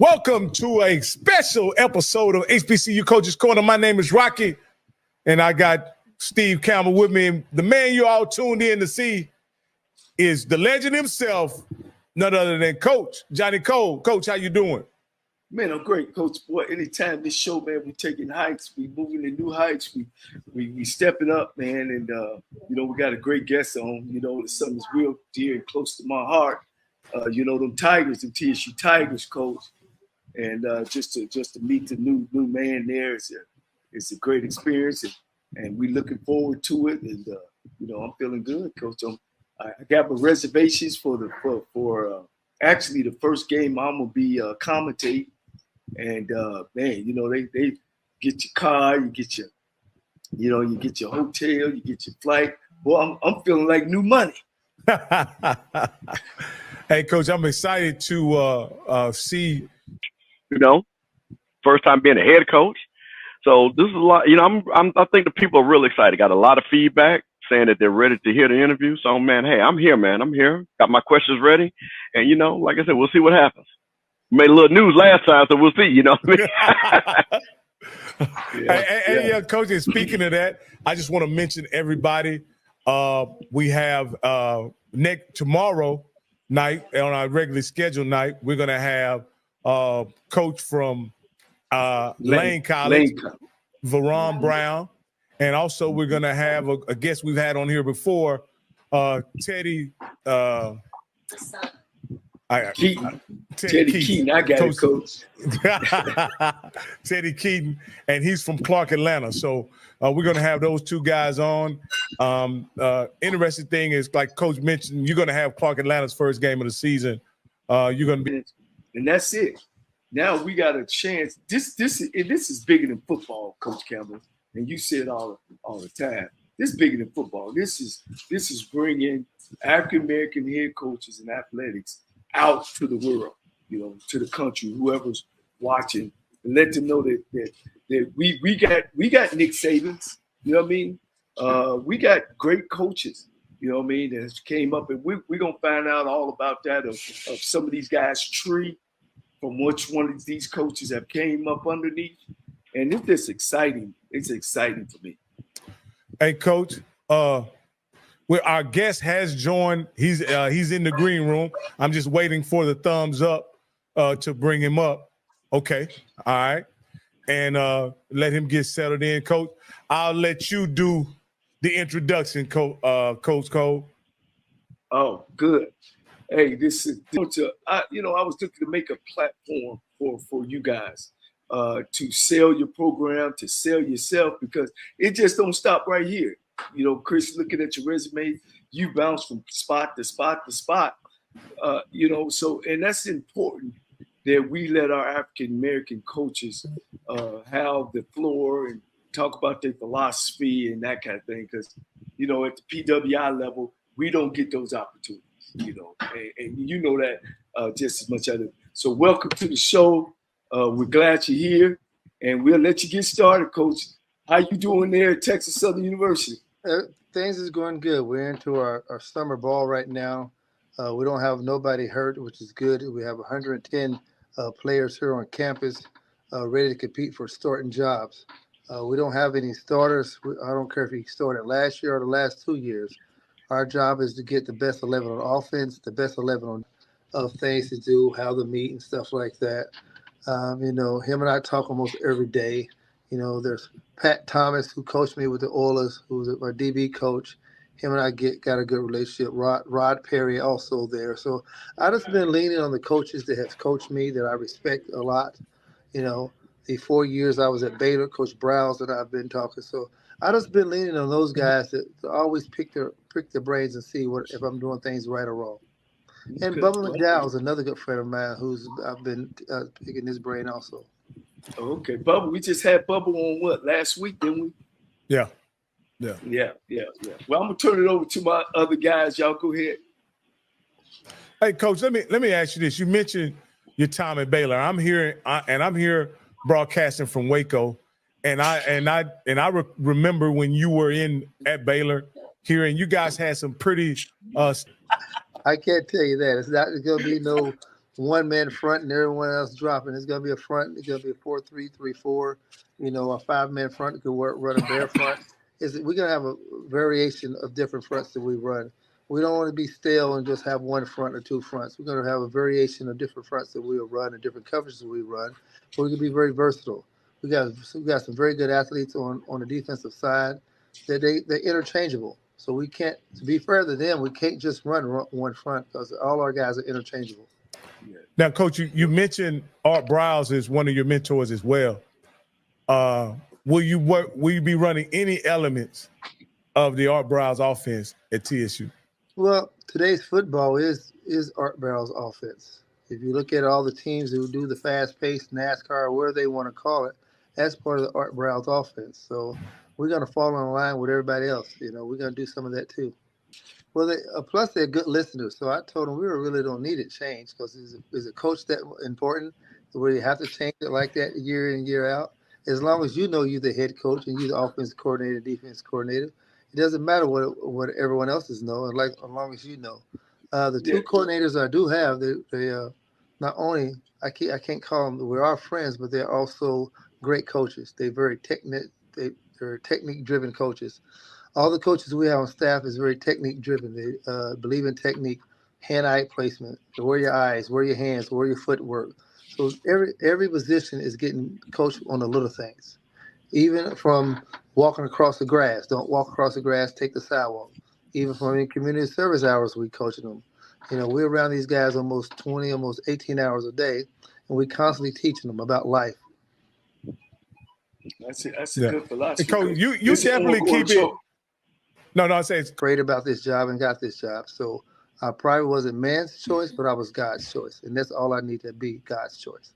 Welcome to a special episode of HBCU Coaches Corner. My name is Rocky, and I got Steve Campbell with me. And the man you all tuned in to see is the legend himself, none other than Coach Johnnie Cole. Coach, how you doing? Man, I'm great, Coach. Boy, anytime this show, man, we taking heights, we moving to new heights, we stepping up, man, and we got a great guest on. It's something that's real dear and close to my heart. Them Tigers, them TSU Tigers, Coach, and just to meet the new man there it's a great experience, and we looking forward to it, and I'm feeling good, Coach. I got my reservations for actually the first game I'm gonna be commentating. And man, they get your car, you get your hotel, you get your flight. Well, I'm feeling like new money. Hey, Coach, I'm excited to see. First time being a head coach, so this is a lot. I think the people are really excited. Got a lot of feedback saying that they're ready to hear the interview. So, man, hey, I'm here, man. I'm here. Got my questions ready, and like I said, we'll see what happens. Made a little news last time, so we'll see. You know what I mean? Yeah, Coach. And speaking of that, I just want to mention everybody. We have tomorrow night on our regularly scheduled night. We're gonna have Coach from Lane College, Veron Brown, and also we're gonna have a guest we've had on here before, Teddy. Teddy Keaton, I got it, Coach. Teddy Keaton, and he's from Clark, Atlanta. So we're going to have those two guys on. Interesting thing is, like Coach mentioned, you're going to have Clark, Atlanta's first game of the season. You're going to be, and that's it. Now we got a chance. This is bigger than football, Coach Campbell, and you say it all the time. This is bigger than football. This is bringing African American head coaches in athletics out to the world, to the country, whoever's watching, and let them know that we got Nick Sabans, you know what I mean? We got great coaches, you know what I mean, that came up, and we're gonna find out all about that of some of these guys' tree, from which one of these coaches have came up underneath, and it's just exciting. It's exciting for me. Hey, Coach. Our guest has joined. He's in the green room. I'm just waiting for the thumbs up to bring him up. Okay, all right, and let him get settled in, Coach. I'll let you do the introduction, Coach Cole. Oh, good. Hey, this is I was looking to make a platform for you guys to sell your program, to sell yourself, because it just don't stop right here. Chris, looking at your resume, you bounce from spot to spot to spot. So, and that's important that we let our African American coaches have the floor and talk about their philosophy and that kind of thing. Because, at the PWI level, we don't get those opportunities, and you know that just as much as I do. So welcome to the show. We're glad you're here, and we'll let you get started, Coach. How you doing there at Texas Southern University? Things is going good. We're into our summer ball right now. We don't have nobody hurt, which is good. We have 110 players here on campus ready to compete for starting jobs. We don't have any starters. I don't care if he started last year or the last 2 years. Our job is to get the best 11 on offense, the best 11 on things to do, how to meet and stuff like that. Him and I talk almost every day. There's Pat Thomas, who coached me with the Oilers, who's our DB coach. Him and I got a good relationship. Rod Perry also there. So I just been leaning on the coaches that have coached me that I respect a lot. The 4 years I was at Baylor, Coach Browns that I've been talking. So I just been leaning on those guys that always pick their brains and see if I'm doing things right or wrong. And Bubba McDowell is another good friend of mine I've been picking his brain also. Okay, Bubba, we just had Bubba on last week, didn't we? Yeah. Well, I'm gonna turn it over to my other guys. Y'all go ahead. Hey, Coach, let me ask you this. You mentioned your time at Baylor. I'm here broadcasting from Waco, and I remember when you were at Baylor here, and you guys had some pretty I can't tell you that. It's not going to be no one man front and everyone else dropping. It's going to be a front. It's going to be a 4-3-3-4. You know, a 5-man front could run a bare front. We're going to have a variation of different fronts that we run. We don't want to be stale and just have one front or two fronts. We're going to have a variation of different fronts that we'll run and different coverages we run. But we can be very versatile. We got some very good athletes on the defensive side. They're interchangeable. So we can't, to be fair to them, we can't just run one front because all our guys are interchangeable. Now, Coach, you mentioned Art Browse is one of your mentors as well. Will you be running any elements of the Art Browse offense at TSU? Well, today's football is Art Browse offense. If you look at all the teams who do the fast-paced NASCAR, or whatever they want to call it, that's part of the Art Browse offense. So we're going to fall in line with everybody else. You know, we're going to do some of that too. Well, plus they're good listeners. So I told them we really don't need it changed because is a coach that important where you have to change it like that year in, year out? As long as you know you're the head coach and you're the offensive coordinator, defense coordinator, it doesn't matter what everyone else is knowing, as long as you know. The two coordinators I do have, they not only I can't call them we're our friends, but they're also great coaches. They're very they're technique-driven coaches. All the coaches we have on staff is very technique-driven. They believe in technique, hand-eye placement, where your eyes, where your hands, where your footwork. So every position is getting coached on the little things. Even from walking across the grass, don't walk across the grass, take the sidewalk. Even from in community service hours, we coaching them. You know, we're around these guys almost 20, almost 18 hours a day, and we constantly teaching them about life. That's a good philosophy. Coach, you definitely keep it. No, I say it's great about this job and got this job. So I probably wasn't man's choice, but I was God's choice, and that's all I need to be, God's choice.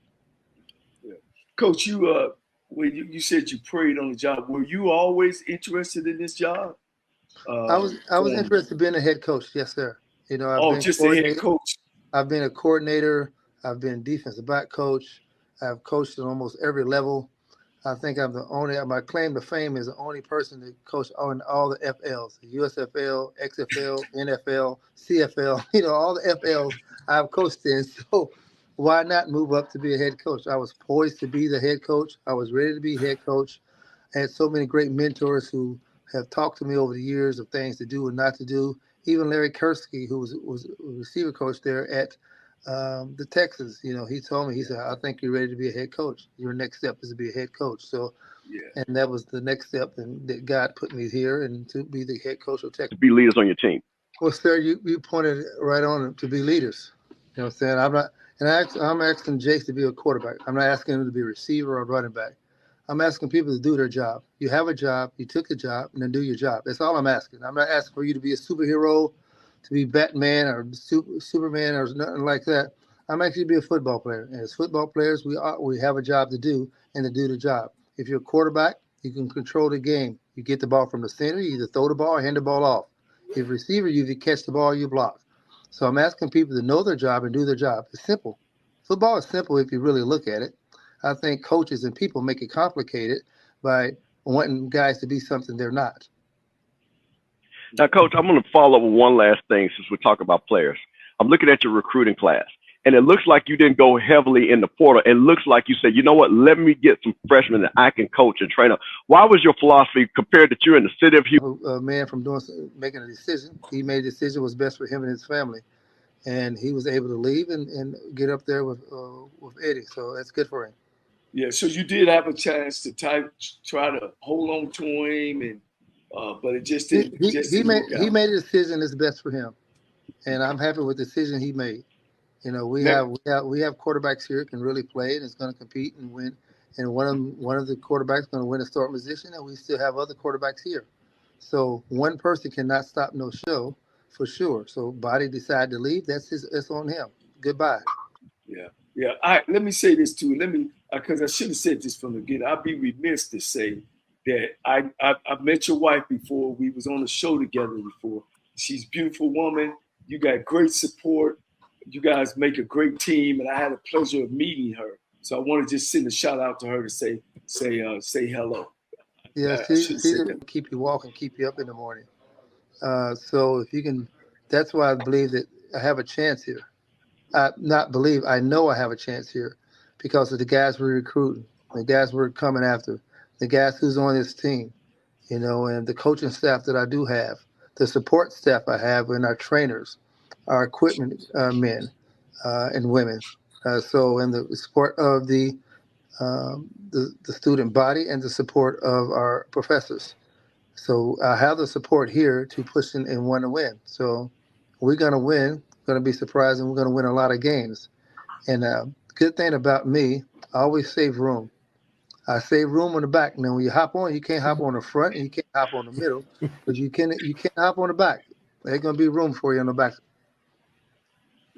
Yeah. Coach, you said you prayed on the job. Were you always interested in this job? I was interested in being a head coach. Yes, sir. You know, I've been just a head coach. I've been a coordinator. I've been defensive back coach. I've coached at almost every level. I think I'm the only. My claim to fame is the only person that coached on all the FLs: USFL, XFL, NFL, CFL. You know, all the FLs I've coached in. So why not move up to be a head coach? I was poised to be the head coach. I was ready to be head coach. I had so many great mentors who have talked to me over the years of things to do and not to do. Even Larry Kursky, who was a receiver coach there at the Texans, you know, he told me, he said, I think you're ready to be a head coach. Your next step is to be a head coach. So, and that was the next step, and that God put me here and to be the head coach of Texas. To be leaders on your team. Well, sir, you pointed right on to be leaders. You know what I'm saying? I'm asking Jace to be a quarterback. I'm not asking him to be a receiver or running back. I'm asking people to do their job. You have a job, you took the job, and then do your job. That's all I'm asking. I'm not asking for you to be a superhero, to be Batman or Superman or nothing like that. I'm actually to be a football player. And as football players, we have a job to do and to do the job. If you're a quarterback, you can control the game. You get the ball from the center, you either throw the ball or hand the ball off. If you're a receiver, you either catch the ball or you block. So I'm asking people to know their job and do their job. It's simple. Football is simple if you really look at it. I think coaches and people make it complicated by wanting guys to be something they're not. Now, Coach, I'm going to follow up with one last thing since we're talking about players. I'm looking at your recruiting class, and it looks like you didn't go heavily in the portal. It looks like you said, you know what, let me get some freshmen that I can coach and train up. Why was your philosophy compared that you're in the city of Houston? A man from making a decision. He made a decision was best for him and his family. And he was able to leave and get up there with Eddie. So that's good for him. Yeah, so you did have a chance to try to hold on to him, and but it just didn't. He made a decision that's best for him, and I'm happy with the decision he made. You know, we have quarterbacks here who can really play and is going to compete and win. And one of the quarterbacks going to win a starting position, and we still have other quarterbacks here. So one person cannot stop no show, for sure. So Body decided to leave. That's on him. Goodbye. Yeah. All right, let me say this too. Because I should have said this from the beginning. I'd be remiss to say that I've met your wife before. We was on a show together before. She's a beautiful woman. You got great support. You guys make a great team, and I had a pleasure of meeting her. So I want to just send a shout out to her to say hello. Yeah, she keep you walking, keep you up in the morning. So if you can, that's why I believe that I have a chance here. I know I have a chance here because of the guys we're recruiting, the guys we're coming after, the guys who's on this team, you know, and the coaching staff that I do have, the support staff I have, and our trainers, our equipment men and women. So, and the support of the student body and the support of our professors. So I have the support here to push in and want to win. So we're going to win, going to be surprised, and we're going to win a lot of games. And good thing about me, I always save room. I save room on the back. Now, when you hop on, you can't hop on the front and you can't hop on the middle, but you can hop on the back. There's going to be room for you on the back.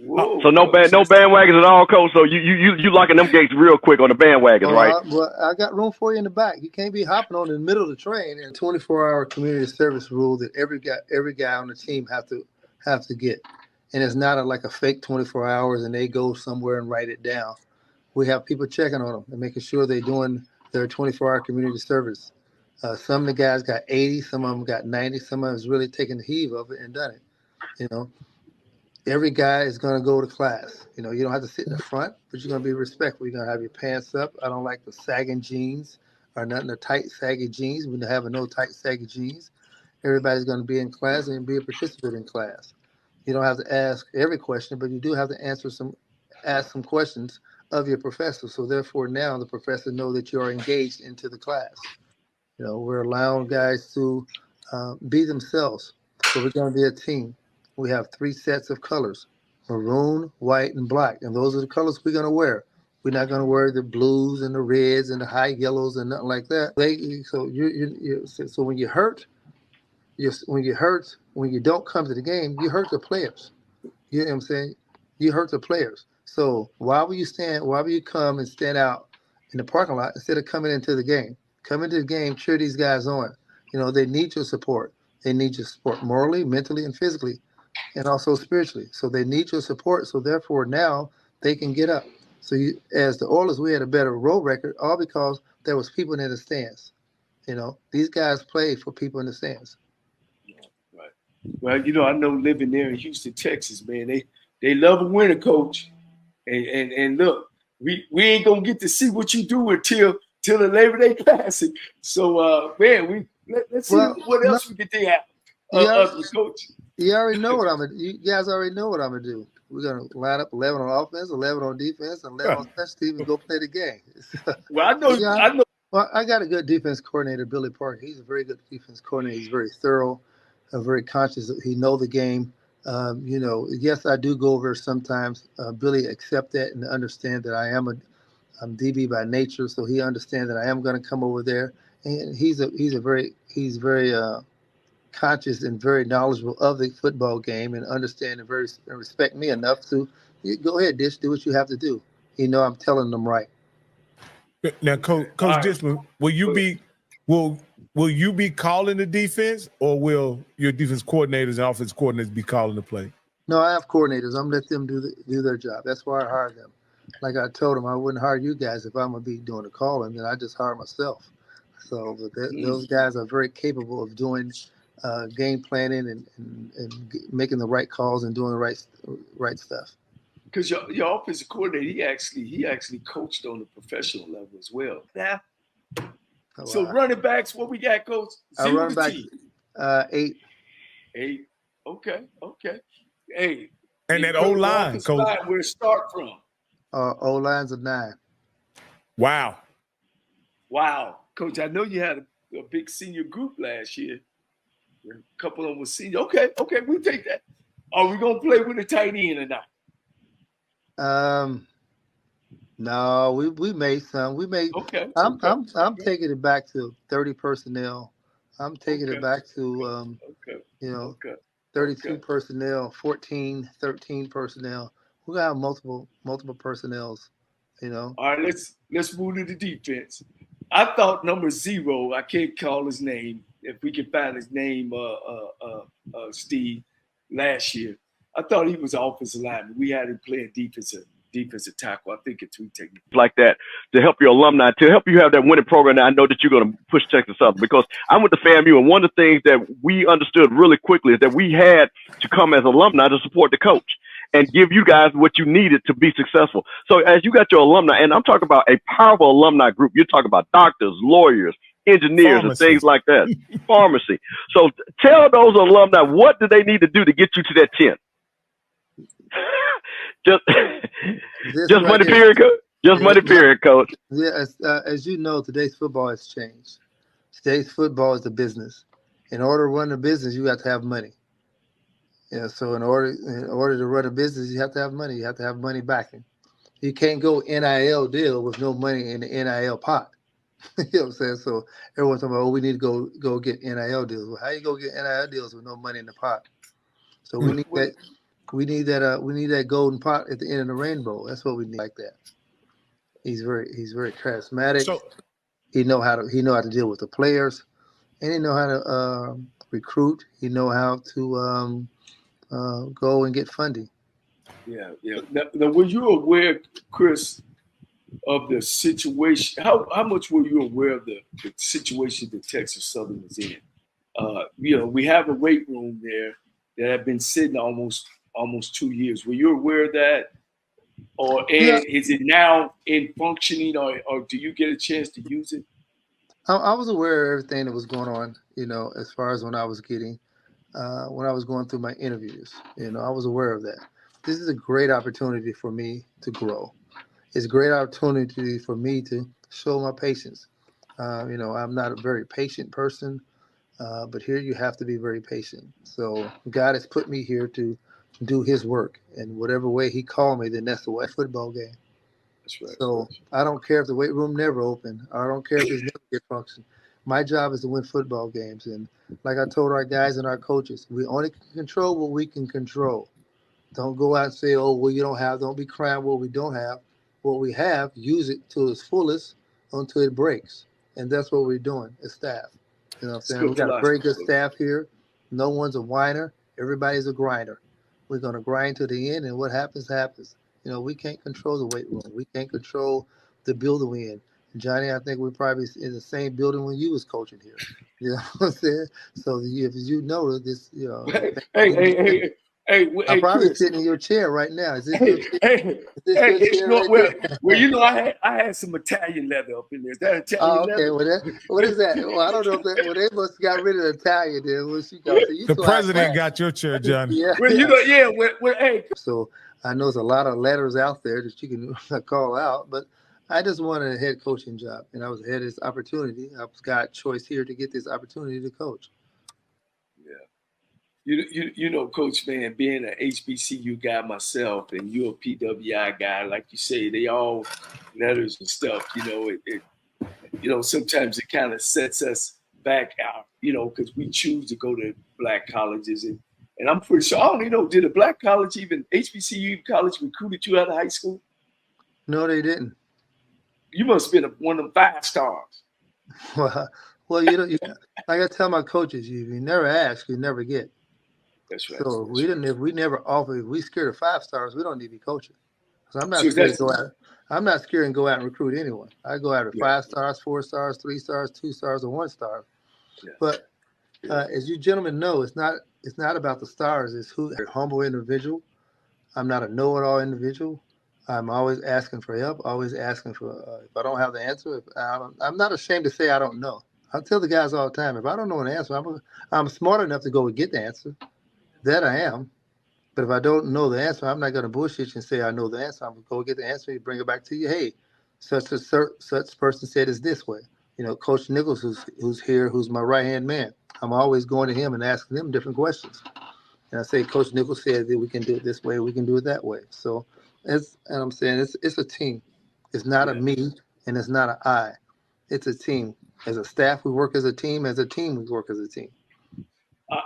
Whoa, so no bandwagons at all, Coach. So you locking them gates real quick on the bandwagons, right? Well, I got room for you in the back. You can't be hopping on in the middle of the train. And 24-hour community service rule that every guy on the team have to get. And it's not like a fake 24 hours and they go somewhere and write it down. We have people checking on them and making sure they're doing their 24-hour community service. Some of the guys got 80, some of them got 90, some of them is really taking the heave of it and done it. You know. Every guy is going to go to class. You know, you don't have to sit in the front, but you're going to be respectful. You're going to have your pants up. I don't like the sagging jeans or nothing, the tight, saggy jeans. We're having no tight, saggy jeans. Everybody's going to be in class and be a participant in class. You don't have to ask every question, but you do have to ask some questions of your professor. So therefore, now the professor knows that you are engaged into the class. You know, we're allowing guys to be themselves. So we're going to be a team. We have 3 sets of colors: maroon, white, and black. And those are the colors we're going to wear. We're not going to wear the blues and the reds and the high yellows and nothing like that. So when you hurt, when you don't come to the game, you hurt the players. You know what I'm saying? You hurt the players. So why will you come and stand out in the parking lot instead of coming into the game? Come into the game, cheer these guys on. You know, they need your support. They need your support morally, mentally, and physically, and also spiritually. So they need your support. So therefore now they can get up. So as the Oilers, we had a better road record, all because there was people in the stands. You know, these guys play for people in the stands. Right. Well, you know, I know living there in Houston, Texas, man, they love a winner, Coach. And look, we ain't gonna get to see what you do until the Labor Day Classic. So man, let's see what else we can think out. Coach. You already know what I'm gonna. You guys already know what I'm gonna do. We're gonna line up 11 on offense, 11 on defense, and 11 on special teams and go play the game. Well, I know. Well, I got a good defense coordinator, Billy Park. He's a very good defense coordinator. He's very thorough, very conscious. He knows the game. You know, yes, I do go over sometimes. Billy accept that and understand that I'm DB by nature, so he understands that I am going to come over there. And he's very conscious and very knowledgeable of the football game and understand and respect me enough to go ahead, Dish, do what you have to do. You know, I'm telling them right. Now, Coach Dishman, will you be calling the defense, or will your defense coordinators and offense coordinators be calling the play? No, I have coordinators. I'm let them do their job. That's why I hired them. Like I told them, I wouldn't hire you guys if I'm gonna be doing the calling. Then I just hire myself. So those guys are very capable of doing game planning and making the right calls and doing the right stuff. Because your offensive coordinator, he actually coached on the professional level as well. Now, so running backs, what we got, Coach? Running back 8. 8. Okay. Hey. And that O-line, Coach. Where it start from? O-line's a 9. Wow, Coach. I know you had a big senior group last year. A couple of them were senior. Okay, we'll take that. Are we gonna play with a tight end or not? No, we made some. We made. Okay. I'm taking it back to 30 personnel. I'm taking it back to 32 personnel, 14, 13 personnel. We're gonna have multiple personnels. You know. All right, let's move to the defense. I thought number 0. I can't call his name. If we can find his name, Steve, last year. I thought he was offensive lineman. We had him playing defensive tackle. I think it's 3 techniques. Like that to help your alumni, to help you have that winning program. That I know that you're going to push Texas up, because I went to FAMU, and one of the things that we understood really quickly is that we had to come as alumni to support the coach. and give you guys what you needed to be successful. So as you got your alumni, and I'm talking about a powerful alumni group, you're talking about doctors, lawyers, engineers, and things like that, pharmacy. So tell those alumni, what do they need to do to get you to that 10? just money, period, coach. Just money, period, coach. Yeah, as you know, today's football has changed. Today's football is a business. In order to run a business, you have to have money. Yeah, so in order to run a business, you have to have money. You have to have money backing. You can't go NIL deal with no money in the NIL pot. You know what I'm saying? So everyone's talking about, oh, we need to go get NIL deals. Well, how you go get NIL deals with no money in the pot? So we need that. We need that golden pot at the end of the rainbow. That's what we need, like that. He's very charismatic. So, he know how to deal with the players, and he know how to recruit. He know how to go and get funding. Yeah. Now, were you aware, Chris, of the situation? How much were you aware of the situation that Texas Southern is in? We have a weight room there that have been sitting almost 2 years. Were you aware of that? Is it now in functioning, or do you get a chance to use it? I was aware of everything that was going on, as far as when I was going through my interviews. I was aware of that. This is a great opportunity for me to grow. It's a great opportunity for me to show my patience. I'm not a very patient person, but here you have to be very patient. So God has put me here to do his work, and whatever way he called me, then that's the way football game. That's right. So I don't care if the weight room never open. I don't care if it's never get function. My job is to win football games. And like I told our guys and our coaches, we only can control what we can control. Don't go out and say, oh, well, you don't have. Don't be crying what we don't have. What we have, use it to its fullest until it breaks. And that's what we're doing as staff. You know what I'm saying? We got a very good staff here. No one's a whiner. Everybody's a grinder. We're going to grind to the end, and what happens, happens. We can't control the weight room. We can't control the building we're in. Johnny, I think we're probably in the same building when you was coaching here. You know what I'm saying? So if you know this, Hey, I'm probably Chris, sitting in your chair right now. Is this your chair? I had some Italian leather up in there. Is that Italian leather? What is that? Well, I don't know if they must have got rid of the Italian there. The president got your chair, Johnny. Yeah. Hey. So I know there's a lot of letters out there that you can call out, but I just wanted a head coaching job, and I was ahead of this opportunity. I got choice here to get this opportunity to coach. Coach, man, being an HBCU guy myself, and you're a PWI guy, like you say, they all letters and stuff. Sometimes it kind of sets us back out, because we choose to go to black colleges, and I'm pretty sure. I don't know, did a black college, even HBCU college, recruited you out of high school? No, they didn't. You must have been one of them 5 stars. Well, like I tell my coaches, if you never ask, you never get. That's right. So if we never offer, if we scared of 5 stars, we don't need to be coaching. So I'm not scared to go out. I'm not scared to go out and recruit anyone. I go out at 5 stars, 4 stars, 3 stars, 2 stars, or 1 star. Yeah. But as you gentlemen know, it's not about the stars. It's who's a humble individual. I'm not a know-it-all individual. I'm always asking for help. Always asking for. If I don't have the answer, I'm not ashamed to say I don't know. I tell the guys all the time, if I don't know an answer, I'm smart enough to go and get the answer. That I am. But if I don't know the answer, I'm not going to bullshit you and say I know the answer. I'm going to go get the answer and bring it back to you. Hey, such person said it's this way. Coach Nichols, who's here, who's my right-hand man. I'm always going to him and asking him different questions. And I say, Coach Nichols said that we can do it this way, we can do it that way. So, I'm saying it's a team. It's not a me, and it's not an I. It's a team. As a staff, we work as a team. As a team, we work as a team.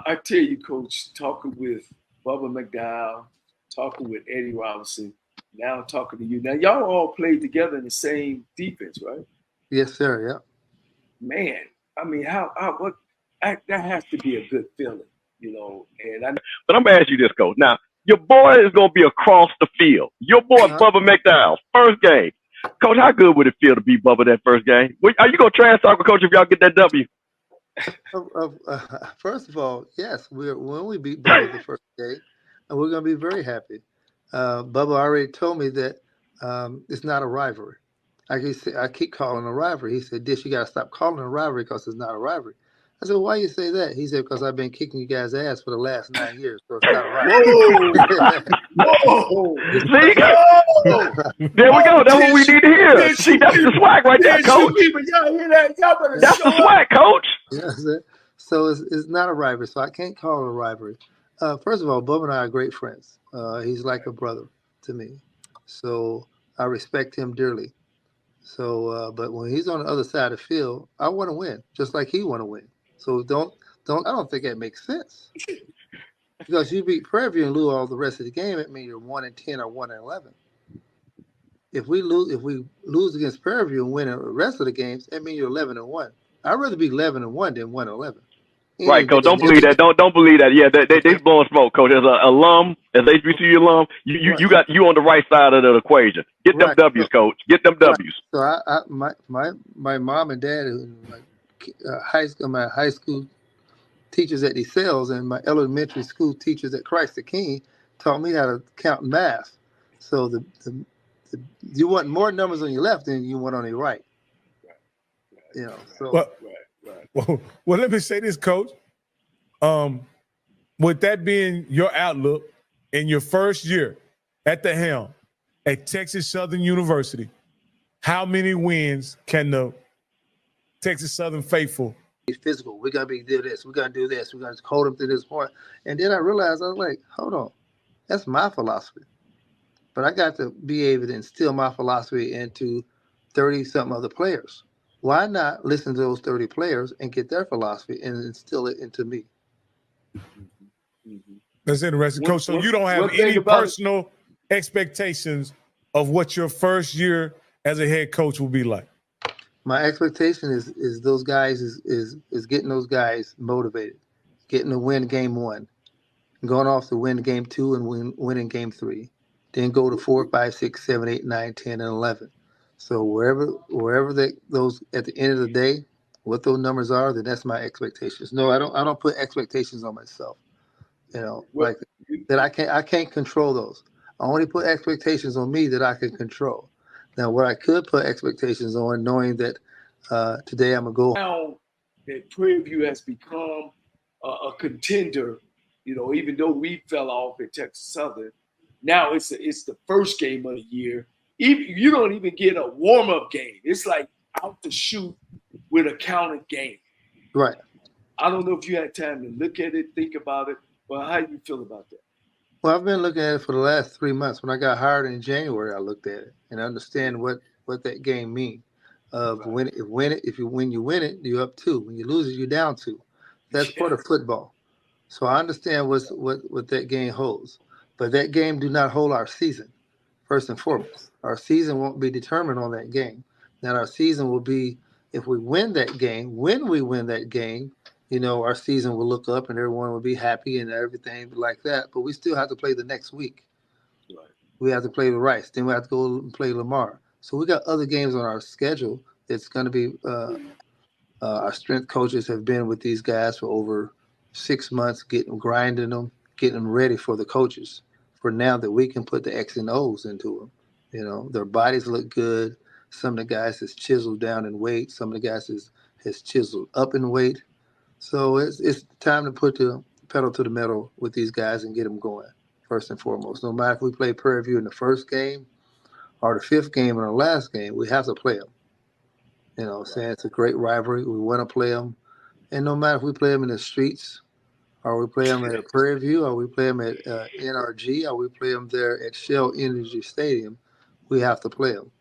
I tell you, Coach, talking with Bubba McDowell, talking with Eddie Robinson, now talking to you. Now, y'all all played together in the same defense, right? Yes, sir. Yeah. Man, I mean, that has to be a good feeling, But I'm gonna ask you this, Coach. Now, your boy is gonna be across the field. Your boy Bubba McDowell, first game. Coach, how good would it feel to be Bubba that first game? Are you gonna trash talk with Coach if y'all get that W? First of all, yes, when we beat Bubba the first day, and we're going to be very happy. Bubba already told me that it's not a rivalry. I keep calling it a rivalry. He said, Dish, you got to stop calling it a rivalry because it's not a rivalry. I said, well, why you say that? He said, because I've been kicking you guys' ass for the last 9 years, so it's not a rivalry. Whoa! See? There we go. That's what we need to hear. See, that's the swag right there, coach. Y'all hear that? Y'all better That's the swag, coach. Yeah, so it's not a rivalry, so I can't call it a rivalry. First of all, Bubba and I are great friends. He's like a brother to me. So I respect him dearly. So, but when he's on the other side of the field, I want to win, just like he want to win. So I don't think that makes sense. Because you beat Prairie View and lose all the rest of the game, it means you're 1-10 or 1-11. If we lose against Prairie View and win the rest of the games, it means you're 11-1. I'd rather be 11-1 than 1-11. Right, coach. Don't believe that. Don't believe that. Yeah, they blowing smoke, coach. As an alum, as HBCU alum, you on the right side of the equation. Get them W's, coach. Get them W's. So my mom and dad, my high school teachers at DeSales and my elementary school teachers at Christ the King taught me how to count math. So you want more numbers on your left than you want on your right. You know. So. Well, let me say this, Coach. With that being your outlook in your first year at the helm at Texas Southern University, how many wins can the Texas Southern faithful? Physical. We're gonna do this. We're gonna do this. We're gonna hold them to this point. And then I realized I was like, hold on, that's my philosophy. But I got to be able to instill my philosophy into 30-something other players. Why not listen to those 30 players and get their philosophy and instill it into me? That's interesting, Coach. So you don't have any personal expectations of what your first year as a head coach will be like? My expectation is those guys is getting those guys motivated, getting to win game 1, going off to win game 2 and winning game 3, then go to 4, 5, 6, 7, 8, 9, 10, and 11. So wherever those at the end of the day, what those numbers are, then that's my expectations. No, I don't put expectations on myself. You know, like that I can't control those. I only put expectations on me that I can control. Now, what I could put expectations on, knowing that today I'm gonna go. Now that Prairie View has become a contender, you know, even though we fell off at Texas Southern, now it's the first game of the year. You don't even get a warm-up game. It's like out to shoot with a counted game. Right. I don't know if you had time to look at it, think about it, but how do you feel about that? Well, I've been looking at it for the last 3 months. When I got hired in January, I looked at it and understand what that game means. When you win it, you're up 2. When you lose it, you're down 2. That's part of football. So I understand what that game holds. But that game do not hold our season, first and foremost. Our season won't be determined on that game. Now our season will be if we win that game. When we win that game, you know, our season will look up and everyone will be happy and everything like that. But we still have to play the next week. Right. We have to play the Rice. Then we have to go and play Lamar. So we got other games on our schedule. It's going to be our strength coaches have been with these guys for over 6 months, grinding them, getting them ready for the coaches. For now that we can put the X and O's into them. You know, their bodies look good. Some of the guys has chiseled down in weight. Some of the guys has chiseled up in weight. So it's time to put the pedal to the metal with these guys and get them going, first and foremost. No matter if we play Prairie View in the first game or the 5th game or the last game, we have to play them. You know, saying it's a great rivalry. We want to play them. And no matter if we play them in the streets or we play them at Prairie View or we play them at NRG or we play them there at Shell Energy Stadium, we have to play them.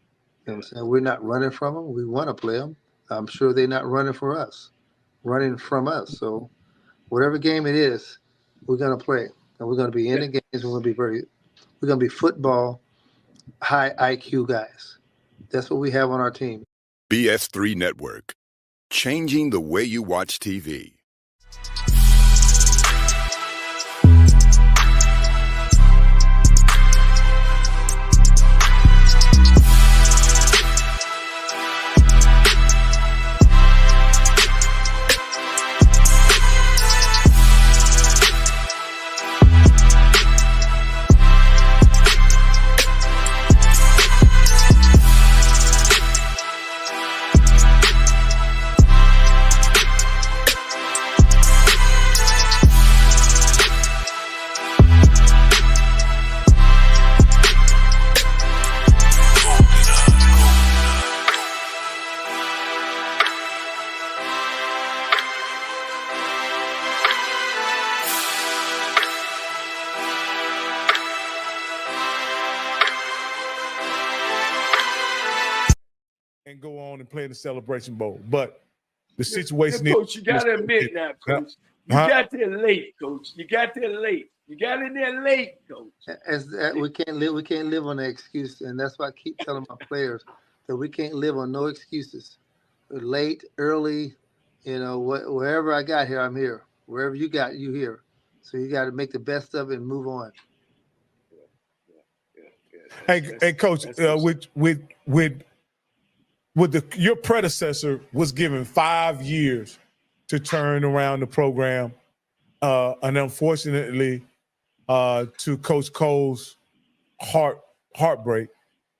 You know what I'm saying? We're not running from them. We want to play them. I'm sure they're not running from us. So whatever game it is, we're going to play. And we're going to be in the games. We're going to be football, high IQ guys. That's what we have on our team. BS3 Network, changing the way you watch TV. on and play in the Celebration Bowl. But the situation is, Coach, you got to admit now, Coach. You got there late, Coach. You got there late. You got in there late, Coach. We can't live on the excuse, and that's why I keep telling my players that we can't live on no excuses. Late, early, wherever I got here, I'm here. Wherever you got, you here. So you got to make the best of it and move on. Hey, Coach, your predecessor was given 5 years to turn around the program, and unfortunately, to Coach Cole's heartbreak,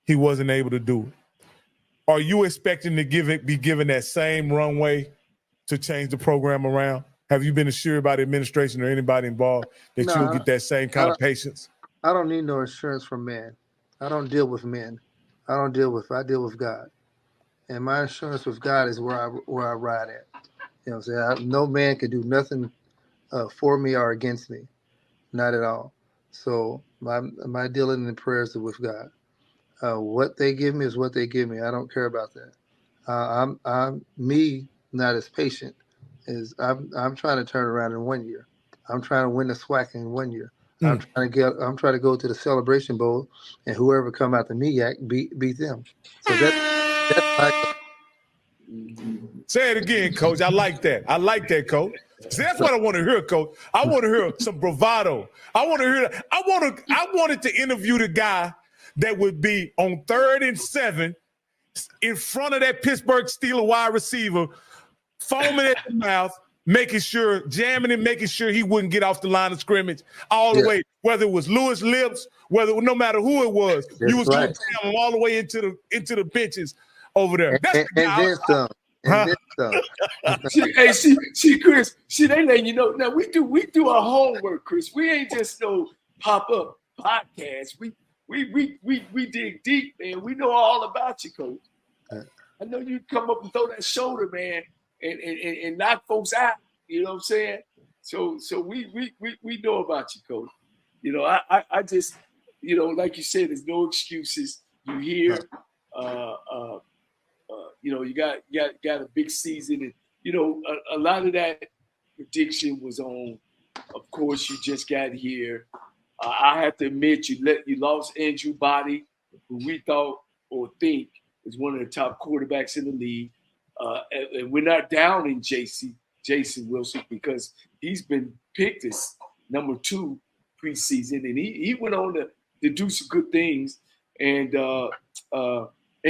he wasn't able to do it. Are you expecting to be given that same runway to change the program around? Have you been assured by the administration or anybody involved that you'll get that same kind of patience? I don't need no assurance from men. I don't deal with men. I deal with God. And my assurance with God is where I ride at. You know what I'm saying? No man can do nothing for me or against me. Not at all. So my dealing and prayers are with God. What they give me is what they give me. I don't care about that. I'm not as patient as I'm trying to turn around in 1 year. I'm trying to win the SWAC in 1 year. I'm trying to go to the Celebration Bowl, and whoever come out the MEAC beat them. So that's my. Say it again, Coach. I like that. I like that, Coach. See, that's what I want to hear, Coach. I want to hear some bravado. I want to hear that. I wanted to interview the guy that would be on 3rd and 7 in front of that Pittsburgh Steelers wide receiver, foaming at the mouth, jamming and making sure he wouldn't get off the line of scrimmage all the way, whether it was Lewis Lips, no matter who it was, you was going to jam him all the way into the benches over there. That's the guy. And then some. Chris, they letting you know. Now we do our homework, Chris. We ain't just no pop-up podcast. We dig deep, man. We know all about you, Coach. I know you come up and throw that shoulder, man, and knock folks out. You know what I'm saying? So we know about you, Coach. I just, like you said, there's no excuses. You here, you got a big season, and a lot of that prediction was on. Of course, you just got here. I have to admit, you lost Andrew Body, who we thought or think is one of the top quarterbacks in the league. And we're not down in Jason Wilson because he's been picked as number 2 preseason, and he went on to do some good things. And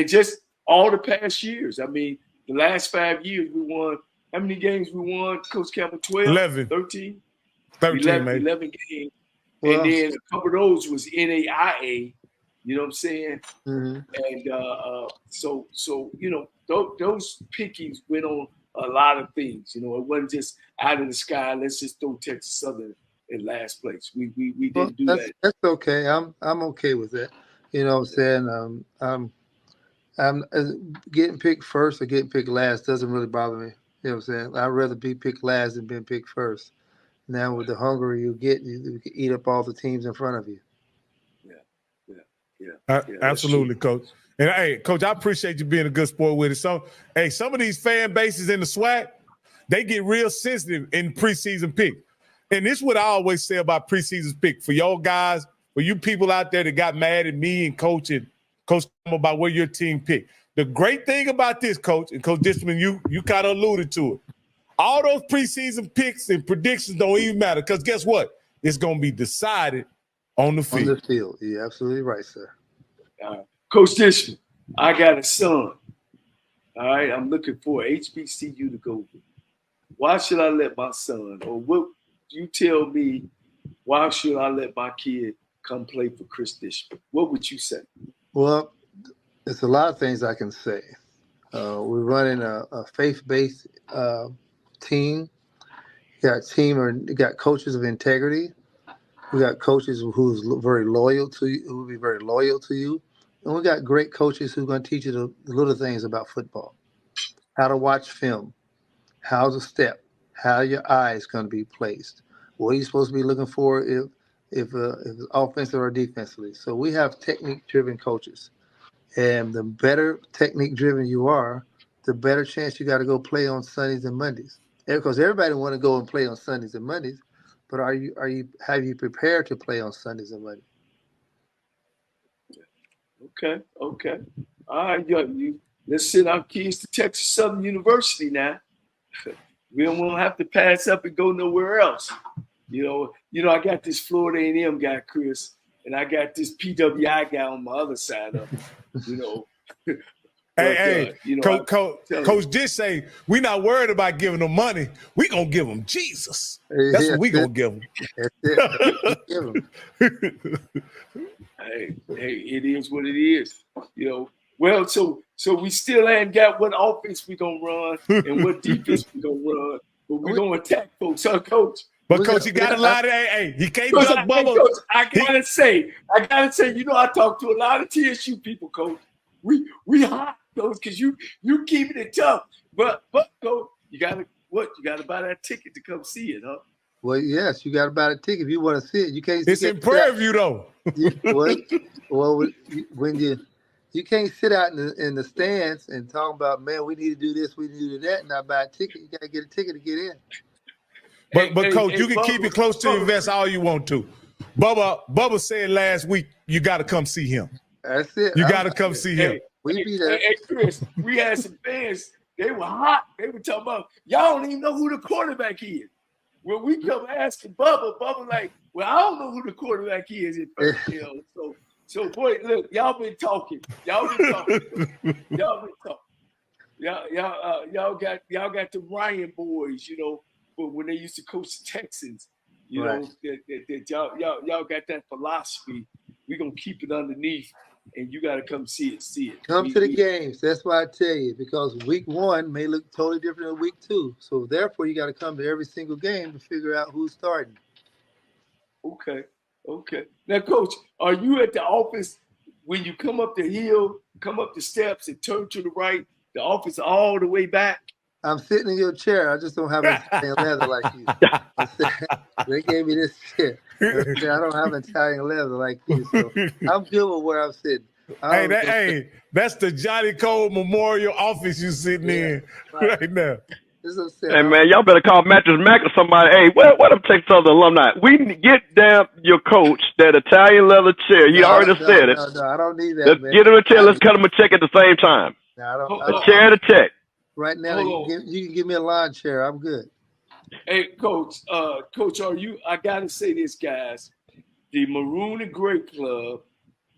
just all the past years. I mean, the last 5 years we won. How many games we won, Coach Campbell? 12? 11. 13? 11 games. Well, and then a couple of those was NAIA, you know what I'm saying? Mm-hmm. And so those pickings went on a lot of things. It wasn't just out of the sky. Let's just throw Texas Southern in last place. We didn't do that. That's okay. I'm okay with that. You know what I'm saying? I'm getting picked first or getting picked last doesn't really bother me. You know what I'm saying? I'd rather be picked last than being picked first. Now with the hunger you get, you can eat up all the teams in front of you. Yeah, absolutely, Coach. And hey, Coach, I appreciate you being a good sport with it. So, some of these fan bases in the SWAC, they get real sensitive in preseason pick. And this is what I always say about preseason pick. For y'all guys, for you people out there that got mad at me and Coach about where your team picked. The great thing about this, Coach, and Coach Dishman, you kind of alluded to it. All those preseason picks and predictions don't even matter because guess what? It's going to be decided on the field. On the field. You're absolutely right, sir. Coach Dishman, I got a son. All right, I'm looking for HBCU to go to. Why should I let my son, or what you tell me, why should I let my kid come play for CRIS DISHMAN? What would you say? Well, there's a lot of things I can say. We're running a faith-based team. We got coaches of integrity. We got coaches who's very loyal to you, who will be very loyal to you. And we got great coaches who are going to teach you the little things about football. How to watch film, how to step, how your eyes going to be placed, what are you supposed to be looking for if it's offensive or defensively. So we have technique-driven coaches. And the better technique-driven you are, the better chance you got to go play on Sundays and Mondays. Because everybody want to go and play on Sundays and Mondays, but have you prepared to play on Sundays and Mondays? Okay. All right, let's send our kids to Texas Southern University now. We don't want to have to pass up and go nowhere else. You know, I got this Florida A&M guy, Chris, and I got this PWI guy on my other side of it. You know. But, Coach did say we're not worried about giving them money. We're gonna give them Jesus. That's what we're gonna give them. Hey, it is what it is. You know. Well, so we still ain't got what offense we gonna run and what defense we gonna run, but we gonna attack folks, huh, Coach? But Coach, you got a lot of he can't duck bubble. Coach, I gotta say, you know, I talk to a lot of TSU people, Coach. We hot, Coach, because you keeping it tough. But Coach, you gotta buy that ticket to come see it, huh? Well, yes, you gotta buy a ticket if you want to see it. You can't. It's in Prairie View though. When you can't sit out in the stands and talk about, man, we need to do this, we need to do that, and not buy a ticket. You gotta get a ticket to get in. But Coach, you can keep it close to your vest all you want to. Bubba said last week you got to come see him. That's it. You got to come see him. Hey, Chris, we had some fans. They were hot. They were talking about, y'all don't even know who the quarterback is. When we come asking Bubba like, well, I don't know who the quarterback is. So boy, look, y'all been talking. Y'all got the Ryan boys, you know, but when they used to coach the Texans, you know, that y'all got that philosophy. We're gonna keep it underneath, and you gotta come see it. Come to the games. That's why I tell you, because week 1 may look totally different than week 2. So therefore you gotta come to every single game to figure out who's starting. Okay. Now, Coach, are you at the office when you come up the hill, come up the steps and turn to the right, the office all the way back? I'm sitting in your chair. I just don't have Italian leather like you. They gave me this chair. I don't have Italian leather like you, so I'm good with where I'm sitting. That's the Johnnie Cole Memorial office you sitting in right now. Hey man, y'all better call Mattress Mac or somebody. Hey, what up, Texas Southern alumni? We get down your coach that Italian leather chair. He already said it. No, I don't need that. Let's get him a chair. Let's cut him a check at the same time. A chair to check. Right now, you can give me a lawn chair. I'm good. Hey, Coach, are you? I gotta say this, guys. The Maroon and Gray Club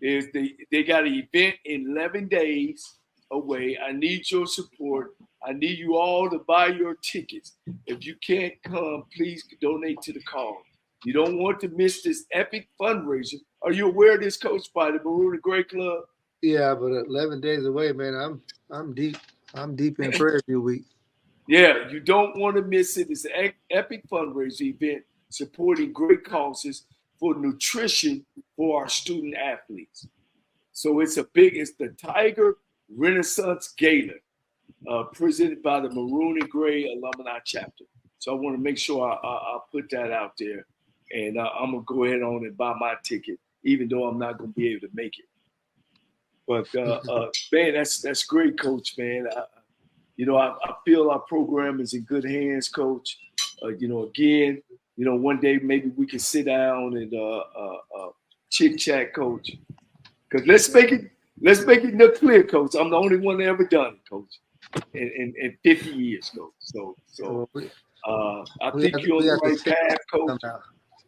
they got an event in 11 days away. I need your support. I need you all to buy your tickets. If you can't come, please donate to the cause. You don't want to miss this epic fundraiser. Are you aware of this, Coach, by the Maroon and Gray Club? Yeah, but 11 days away, man. I'm deep. I'm deep in Prairie View week. Yeah, you don't want to miss it. It's an epic fundraiser event supporting great causes for nutrition for our student athletes. So it's the Tiger Renaissance Gala, presented by the Maroon and Gray Alumni Chapter. So I want to make sure I put that out there. And I'm going to go ahead on and buy my ticket, even though I'm not going to be able to make it. But, man, that's great, Coach, man. I feel our program is in good hands, Coach. Again, one day maybe we can sit down and chit-chat, Coach. Because let's make it look clear, Coach. I'm the only one that ever done it, Coach, in 50 years, Coach. So I think you're on the right path, Coach. Somehow.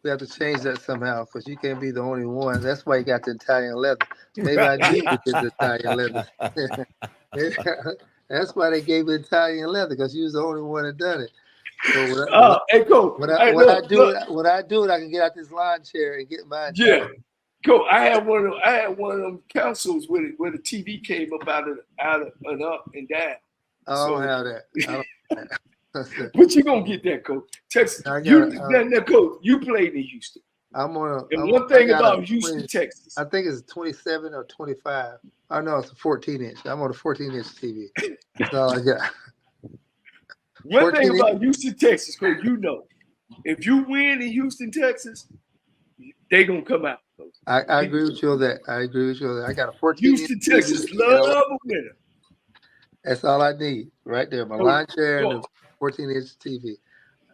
We have to change that somehow, because you can't be the only one. That's why you got the Italian leather. Maybe I need to get the Italian leather. That's why they gave it Italian leather, because you was the only one that done it. So when I do it, I can get out this lawn chair and get mine. Yeah, go. I had one of them consoles where the TV came up out and up and down. I don't have that. I don't have that. But you're gonna get that, Coach. Texas. Coach, you played in Houston. One thing about Houston, Texas. I think it's 27 or 25. I know it's a 14-inch. I'm on a 14-inch TV. That's all I got. One thing about Houston, Texas, Coach, if you win in Houston, Texas, they gonna come out, Coach. I agree with you on that. I got a 14-inch Houston, Texas, love a winner. That's all I need right there. My lawn chair and the 14-inch TV.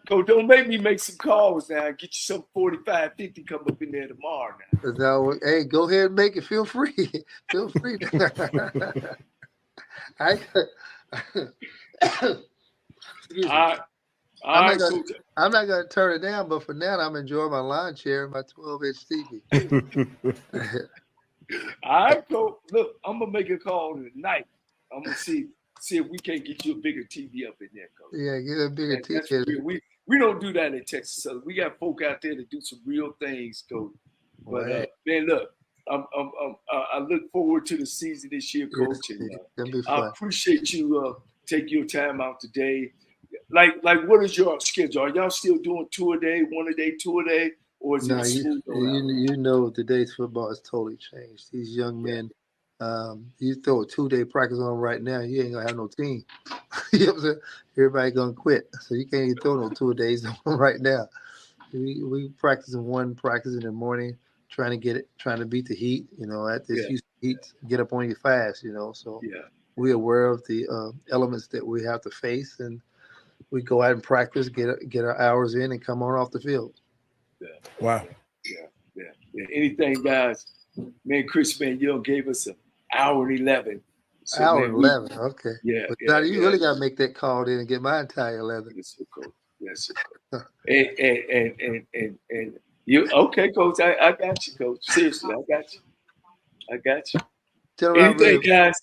Coach, don't make me make some calls now. Get you some 45, 50 come up in there tomorrow now. No, hey, go ahead and make it. Feel free. Feel free. Excuse me. I'm not gonna turn it down, but for now I'm enjoying my lawn chair and my 12-inch TV. All right, Coach. Look, I'm gonna make a call tonight. I'm gonna see if we can't get you a bigger TV up in there, Coach. Yeah, get a bigger TV. We don't do that in Texas Southern. We got folk out there to do some real things, Coach. But man, look, I look forward to the season this year, Coach. And I appreciate you taking your time out today. Like, what is your schedule? Are y'all still doing two-a-day, one-a-day, two-a-day, or is it smooth? You know, today's football has totally changed. These young men, you throw a 2-day practice on right now, you ain't gonna have no team. You know what I'm saying? Everybody gonna quit, so you can't even throw no 2-a-days on right now. We practicing one practice in the morning, trying to beat the heat. You know, at this heat, get up on you fast. You know, so we're aware of the elements that we have to face, and we go out and practice, get our hours in, and come on off the field. Yeah. Wow. Yeah. Anything, guys? Man, Chris, man, you gave us an hour and 11. So, hour and 11. Okay. Yeah. But now you really got to make that call then and get my entire 11. Yes, Coach. Yes, Coach. and you okay, Coach? I got you, Coach. Seriously, I got you. Anything, guys?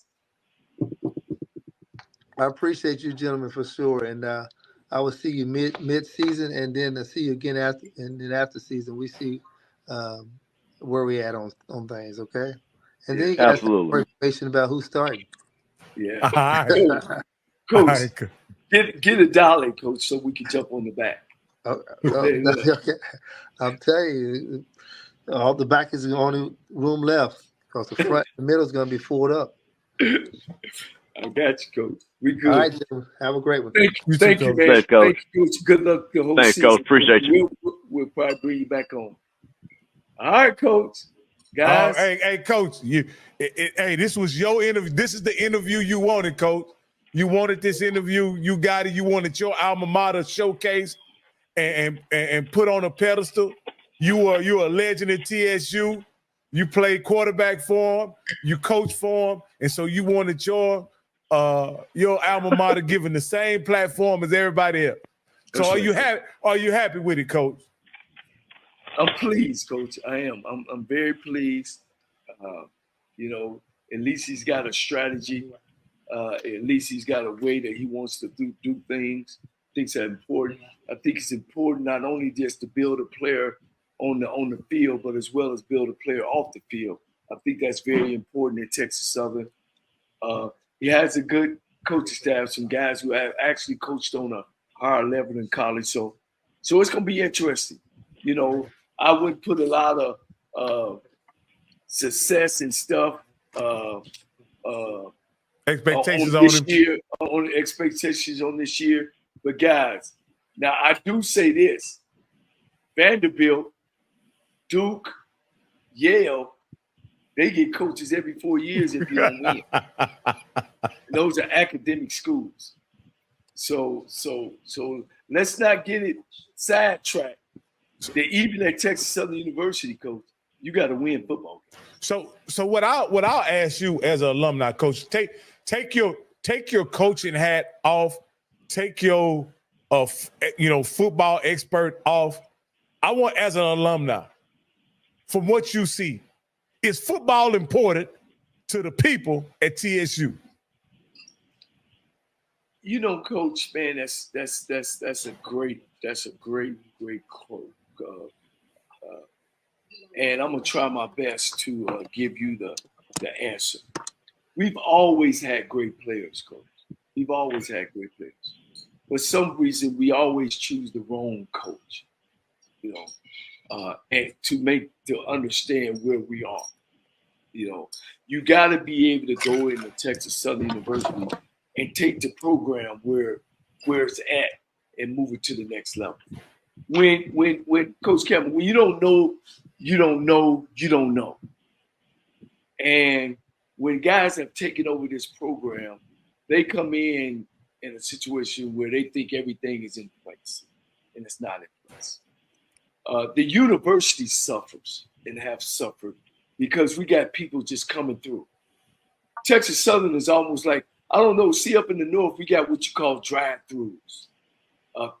I appreciate you, gentlemen, for sure, and I will see you mid-season, and then see you again after season. We see where we at on things, okay? And then you got some more information about who's starting. Yeah, Coach, get a dolly, Coach, so we can jump on the back. Okay. I'm telling you, all the back is the only room left because the front, the middle is going to be filled up. I got you, Coach. We good. All right, gentlemen. Have a great one. Thank you, man. Thanks, Coach. Thank you, Coach. Good luck the whole season. Coach. Appreciate you. We'll probably bring you back on. All right, Coach. Guys. Hey, Coach. Hey, this was your interview. This is the interview you wanted, Coach. You wanted this interview. You got it. You wanted your alma mater showcased and put on a pedestal. You are a legend at TSU. You played quarterback for him. You coached for him, and so you wanted your alma mater given the same platform as everybody else. So are you happy with it, Coach? I'm pleased, Coach. I am. I'm very pleased. You know, at least he's got a strategy. At least he's got a way that he wants to do things. I think it's important. I think it's important not only just to build a player on the field, but as well as build a player off the field. I think that's very important at Texas Southern. He has a good coaching staff, some guys who have actually coached on a higher level in college. So it's going to be interesting. You know, I would put a lot of success and stuff expectations on this year, on expectations on this year. But guys, now I do say this: Vanderbilt, Duke, Yale, they get coaches every 4 years if you don't win. Those are academic schools. So let's not get it sidetracked. Even at Texas Southern University, Coach, you got to win football. So what I'll ask you as an alumni coach, take your coaching hat off, take your football expert off. I want, as an alumni, from what you see, is football important to the people at TSU? You know, Coach, man, that's a great quote. And I'm gonna try my best to give you the answer. We've always had great players, Coach. We've always had great players. For some reason, we always choose the wrong coach. You know, and to understand where we are. You know, you got to be able to go into Texas Southern University and take the program where it's at and move it to the next level. When Coach Campbell, when you don't know, you don't know, you don't know. And when guys have taken over this program, they come in a situation where they think everything is in place, and it's not in place. The university suffers and have suffered because we got people just coming through. Texas Southern is almost like, I don't know, see up in the north, we got what you call drive-throughs,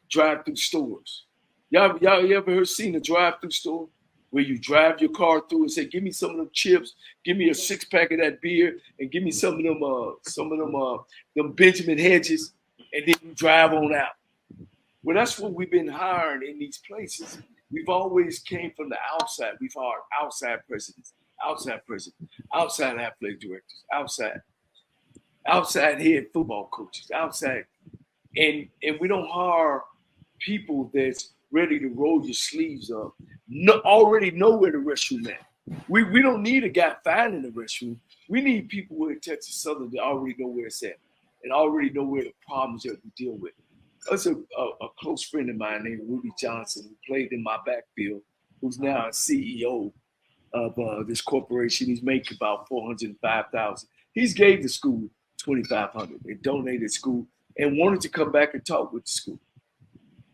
drive-through stores. Y'all ever seen a drive-through store where you drive your car through and say, give me some of them chips, give me a 6-pack of that beer, and give me some of them Benjamin Hedges, and then you drive on out. Well, that's what we've been hiring in these places. We've always came from the outside. We've hired outside presidents, outside athletic directors, outside head football coaches, outside. And we don't hire people that's ready to roll your sleeves up, already know where the restroom at. We don't need a guy finding the restroom. We need people in Texas Southern that already know where it's at and already know where the problems that we deal with. That's a close friend of mine named Rudy Johnson, who played in my backfield, who's now a CEO of this corporation. He's making about $405,000. He's gave the school $2,500. They donated school and wanted to come back and talk with the school.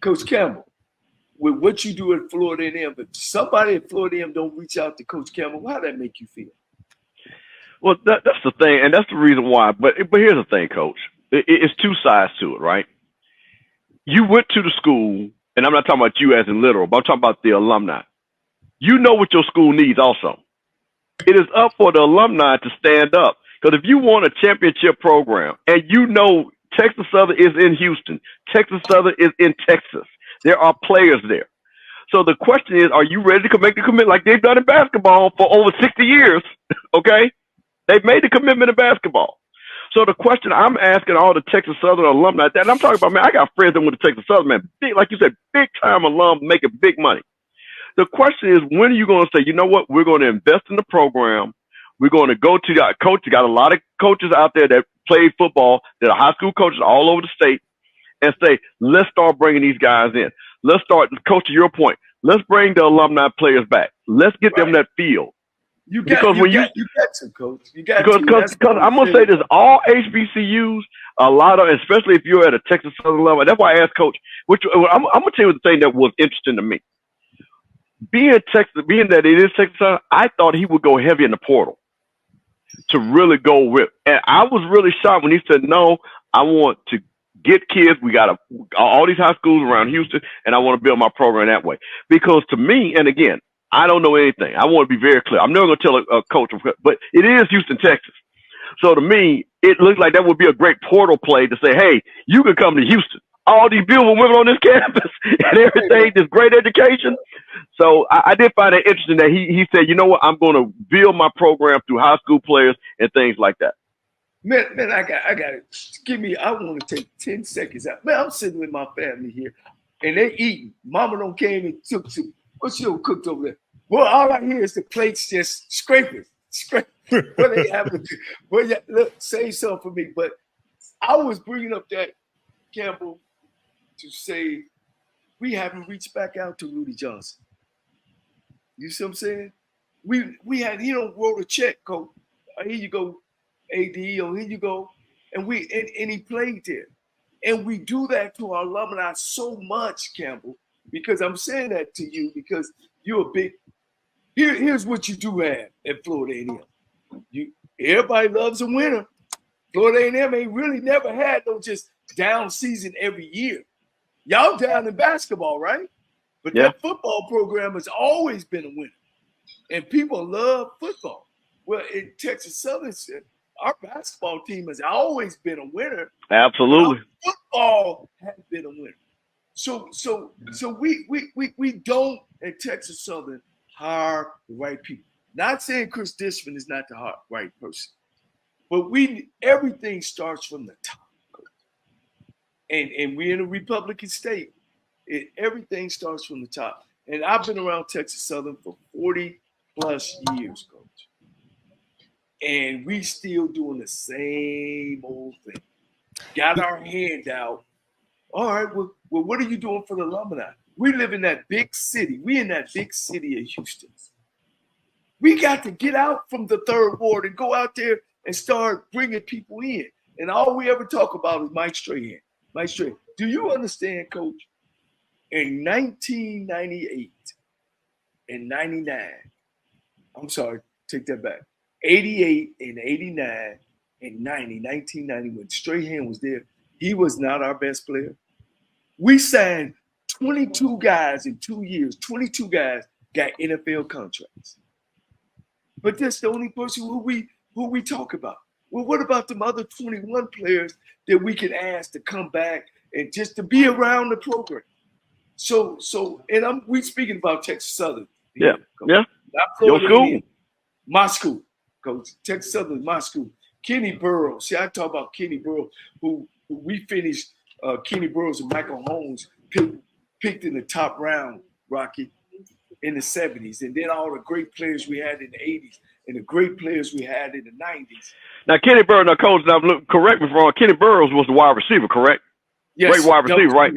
Coach Campbell, with what you do at Florida A&M, if somebody at Florida A&M don't reach out to Coach Campbell, how does that make you feel? Well, that's the thing, and that's the reason why. But here's the thing, Coach. It's two sides to it, right? You went to the school, and I'm not talking about you as in literal, but I'm talking about the alumni. You know what your school needs also. It is up for the alumni to stand up. Because if you want a championship program, and you know Texas Southern is in Houston, Texas Southern is in Texas, there are players there. So the question is, are you ready to make the commitment like they've done in basketball for over 60 years? Okay? They've made the commitment in basketball. So the question I'm asking all the Texas Southern alumni, and I'm talking about, man, I got friends that went to Texas Southern, man, big, like you said, big time alum making big money. The question is, when are you going to say, you know what, we're going to invest in the program. We're going to go to the coach. You got a lot of coaches out there that play football, that are high school coaches all over the state, and say, let's start bringing these guys in. Let's start, Coach, to your point, let's bring the alumni players back. Let's get them that field. You got to, Coach. You got to. Because I'm going to say this, all HBCUs, a lot of, especially if you're at a Texas Southern level, that's why I asked Coach, I'm going to tell you the thing that was interesting to me. Being that it is Texas Southern, I thought he would go heavy in the portal to really go with. And I was really shocked when he said, no, I want to get kids. We got all these high schools around Houston, and I want to build my program that way. Because to me, and again, I don't know anything. I want to be very clear. I'm never going to tell a coach, but it is Houston, Texas. So to me, it looks like that would be a great portal play to say, hey, you can come to Houston. All these beautiful women on this campus and everything, this great education. So I did find it interesting that he said, you know what, I'm going to build my program through high school players and things like that. Man, I got it. I want to take 10 seconds out. Man, I'm sitting with my family here, and they eating. Mama don't came and took some. What she cooked over there? Well, all I hear is the plates just scraping. What they have to do? Well, yeah, look, say something for me. But I was bringing up that, Campbell, to say we haven't reached back out to Rudy Johnson. You see what I'm saying? He don't wrote a check, Coach. Here you go, AD, or here you go. And he played there. And we do that to our alumni so much, Campbell, because I'm saying that to you because you're a big. Here's what you do have at Florida A&M. Everybody loves a winner. Florida A&M ain't really never had no just down season every year. Y'all down in basketball, right? But that football program has always been a winner. And people love football. Well, in Texas Southern, our basketball team has always been a winner. Absolutely. Our football has been a winner. So we don't at Texas Southern hire the right people. Not saying CRIS DISHMAN is not the right person, but everything starts from the top. And we're in a Republican state. Everything starts from the top. And I've been around Texas Southern for 40 plus years, Coach. And we still doing the same old thing. Got our hand out. All right, well, what are you doing for the alumni? We live in that big city. We in that big city of Houston. We got to get out from the third ward and go out there and start bringing people in. And all we ever talk about is Mike Strahan. Mike Strahan. Do you understand, Coach? In 1998 and 99, I'm sorry, take that back. 88 and 89 and 1990, when Strahan was there, he was not our best player. We signed 22 guys in 2 years. 22 guys got NFL contracts. But that's the only person who we talk about. Well, what about them other 21 players that we can ask to come back and just to be around the program? So, and we speaking about Texas Southern. Yeah, Coach. yeah. Your school. My school, Coach. Texas Southern, my school. Kenny Burrows. See, I talk about Kenny Burrows, who we finished Kenny Burrows and Michael Holmes picked in the top round, Rocky, in the 70s. And then all the great players we had in the 80s and the great players we had in the 90s. Now, Kenny Burrows, now, Coach, now, correct me if I'm wrong, Kenny Burrows was the wide receiver, correct? Yes. Great wide receiver, right?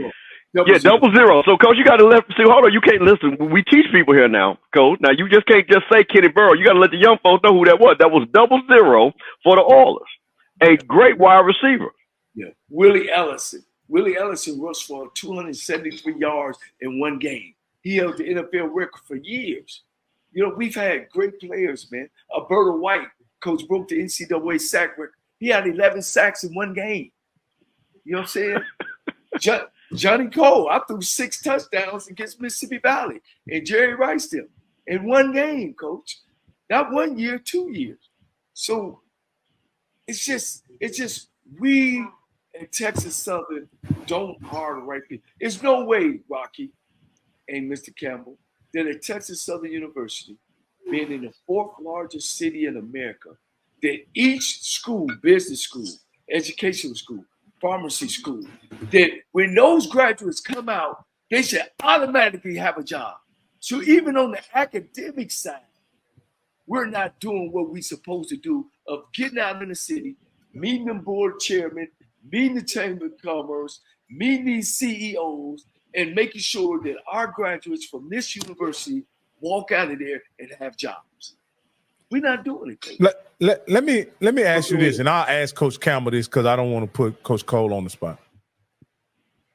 Double zero. So, Coach, you got to see, hold on, you can't listen. We teach people here now, Coach. Now, you just can't just say Kenny Burrows. You got to let the young folks know who that was. That was 00 for the Oilers. A great wide receiver. Yeah. Willie Ellison. Willie Ellison rushed for 273 yards in one game. He held the NFL record for years. You know, we've had great players, man. Alberta White, Coach, broke the NCAA sack record. He had 11 sacks in one game. You know what I'm saying? Johnnie Cole, I threw 6 touchdowns against Mississippi Valley and Jerry Ricedale in one game, Coach. Not 1 year, 2 years. So it's just we in Texas Southern don't hire the right people. There's no way, Rocky and Mr. Campbell, that at Texas Southern University, being in the 4th largest city in America, that each school, business school, educational school, pharmacy school, that when those graduates come out, they should automatically have a job. So even on the academic side, we're not doing what we're supposed to do of getting out in the city, meeting the board chairman, meeting the Chamber of Commerce, meeting these CEOs, and making sure that our graduates from this university walk out of there and have jobs. We're not doing it. Let me ask you this, and I'll ask Coach Campbell this because I don't want to put Coach Cole on the spot.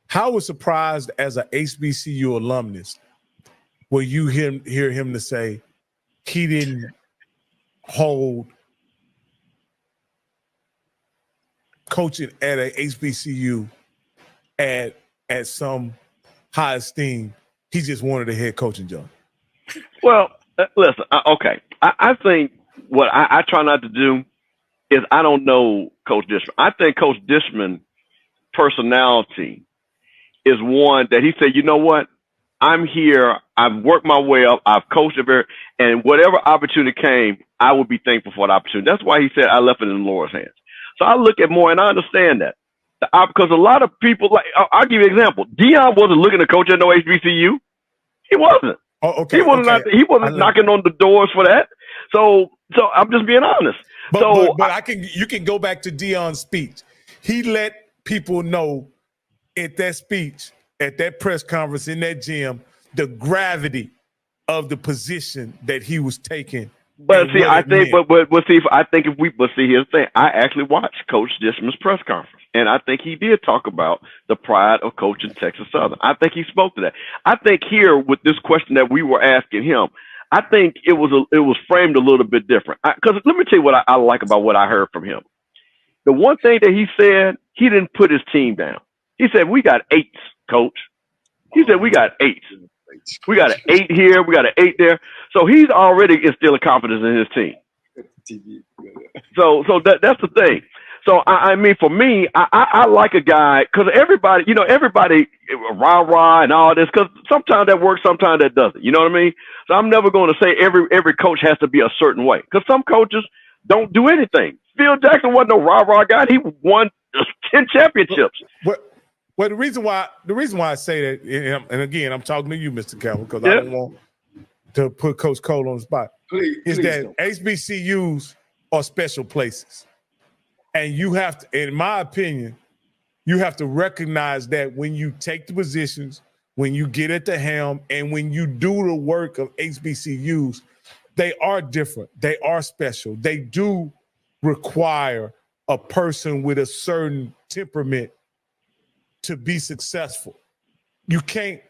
How was surprised as an HBCU alumnus will you hear him to say he didn't hold coaching at a HBCU at some high esteem? He just wanted a head coaching job. Well, listen, okay. I think what I try not to do is I don't know Coach Dishman. I think Coach Dishman's personality is one that he said, you know what? I'm here. I've worked my way up. I've coached it and whatever opportunity came, I would be thankful for the opportunity. That's why he said I left it in the Lord's hands. So I look at more, and I understand that. Because a lot of people, like, I'll give you an example. Dion wasn't looking to coach at no HBCU. He wasn't. Oh, okay. He wasn't knocking on the doors for that. So I'm just being honest. But you can go back to Dion's speech. He let people know at that speech, at that press conference, in that gym, the gravity of the position that he was taking. But see, I think, here's the thing. I actually watched Coach Dishman's press conference, and I think he did talk about the pride of coaching Texas Southern. I think he spoke to that. I think here with this question that we were asking him, I think it was framed a little bit different. Because let me tell you what I like about what I heard from him. The one thing that he said, he didn't put his team down. He said, "We got 8s, Coach." He said, "We got 8s. We got an 8 here. We got an 8 there." So he's already instilling confidence in his team. So that's the thing. So I mean, for me, I like a guy because everybody rah and all this, because sometimes that works, sometimes that doesn't. You know what I mean? So I'm never going to say every coach has to be a certain way, because some coaches don't do anything. Phil Jackson wasn't no rah guy. He won 10 championships. Well, the reason why I say that, and again, I'm talking to you, Mr. Campbell, because I don't want to put Coach Cole on the spot, is that don't. HBCUs are special places. And you have to, in my opinion, you have to recognize that when you take the positions, when you get at the helm, and when you do the work of HBCUs, they are different. They are special. They do require a person with a certain temperament to be successful. You can't,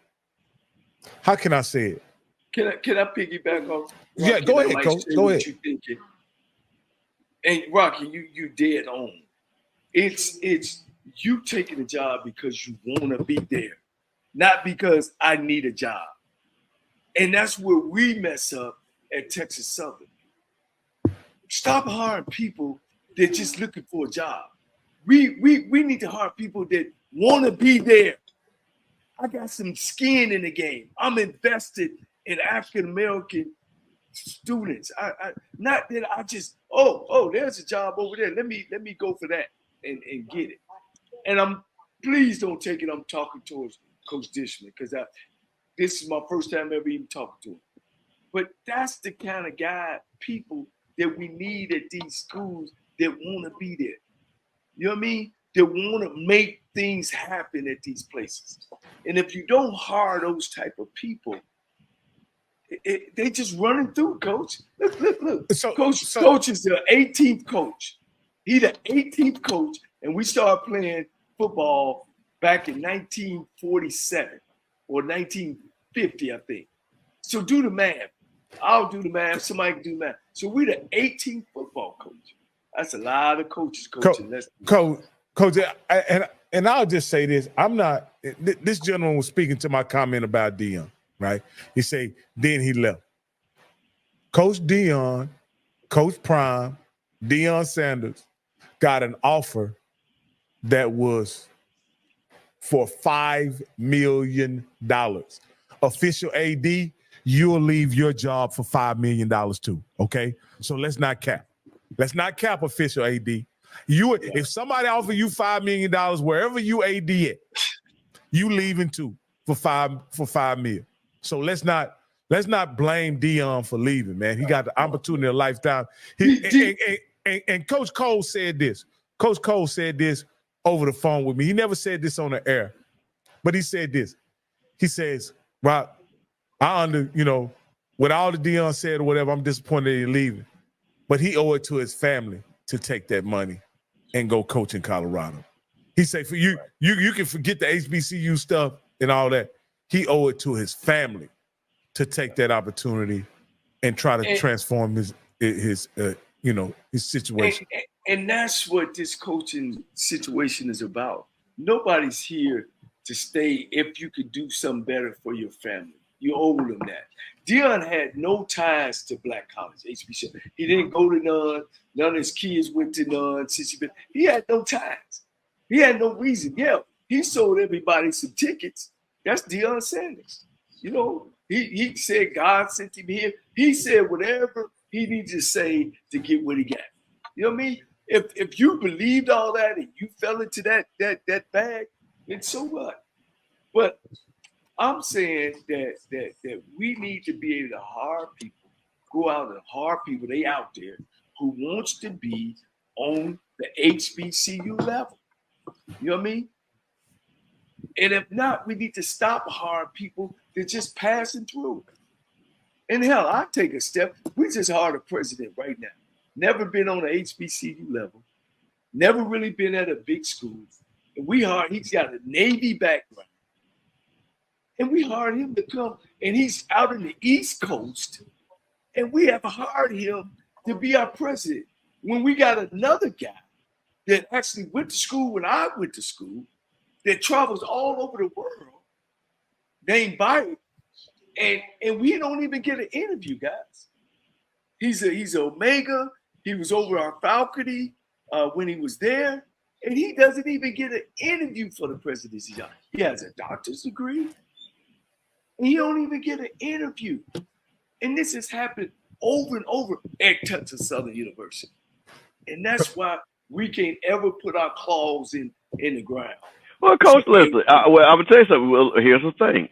how can I say it? Can I piggyback off? Rocky, Yeah, go ahead, Coach. Go ahead. You thinking. And Rocky, you dead on. It's you taking a job because you want to be there, not because I need a job. And that's where we mess up at Texas Southern. Stop hiring people that just looking for a job. We need to hire people that want to be there. I got some skin in the game. I'm invested in African American students. I not that I just there's a job over there. Let me go for that and get it. And please don't take it I'm talking towards Coach Dishman, because this is my first time ever even talking to him. But that's the kind of people that we need at these schools that want to be there. You know what I mean? That want to make things happen at these places. And if you don't hire those type of people, they just running through, Coach. Look. Coach is the 18th coach. He's the 18th coach, and we started playing football back in 1947 or 1950, I think. So do the math. I'll do the math. Somebody can do the math. So we're the 18th football coach. That's a lot of coaches coaching. Coach, and I'll just say this. I'm not – this gentleman was speaking to my comment about Deion, right? He said, then he left. Coach Deion, Coach Prime, Deion Sanders got an offer that was for $5 million. Official AD, you'll leave your job for $5 million too, okay? So let's not cap. Let's not cap official AD. If somebody offer you $5 million wherever you AD at, you leaving too for $5 million. So let's not blame Deion for leaving, man. He got the opportunity of a lifetime. And Coach Cole said this. Coach Cole said this over the phone with me. He never said this on the air, but he said this. He says, Rob, with all the Deion said or whatever, I'm disappointed he's leaving. But he owed it to his family to take that money and go coach in Colorado. He said, for you can forget the HBCU stuff and all that. He owed it to his family to take that opportunity and try to transform his situation. And that's what this coaching situation is about. Nobody's here to stay if you could do something better for your family. You owe them that. Deion had no ties to black college, HBCU. He didn't go to none. None of his kids went to none. He had no ties. He had no reason. Yeah, he sold everybody some tickets. That's Deion Sanders. You know, he said God sent him here. He said whatever he needed to say to get what he got. You know what I mean? If you believed all that and you fell into that bag, then so what? But I'm saying that we need to be able to hire people, go out and hire people, they out there, who wants to be on the HBCU level. You know what I mean? And if not, we need to stop hiring people that just passing through. And hell, I take a step. We just hired a president right now. Never been on an HBCU level. Never really been at a big school. And he's got a Navy background. And we hired him to come, and he's out in the East Coast, and we have hired him to be our president. When we got another guy that actually went to school when I went to school, that travels all over the world, named Byron, and we don't even get an interview, guys. He's an Omega. He was over our faculty when he was there, and he doesn't even get an interview for the presidency job. He has a doctor's degree. And he don't even get an interview. And this has happened over and over at Texas Southern University. And that's why we can't ever put our claws in the ground. Well, Coach, listen, I'm going to tell you something. Well, here's the thing.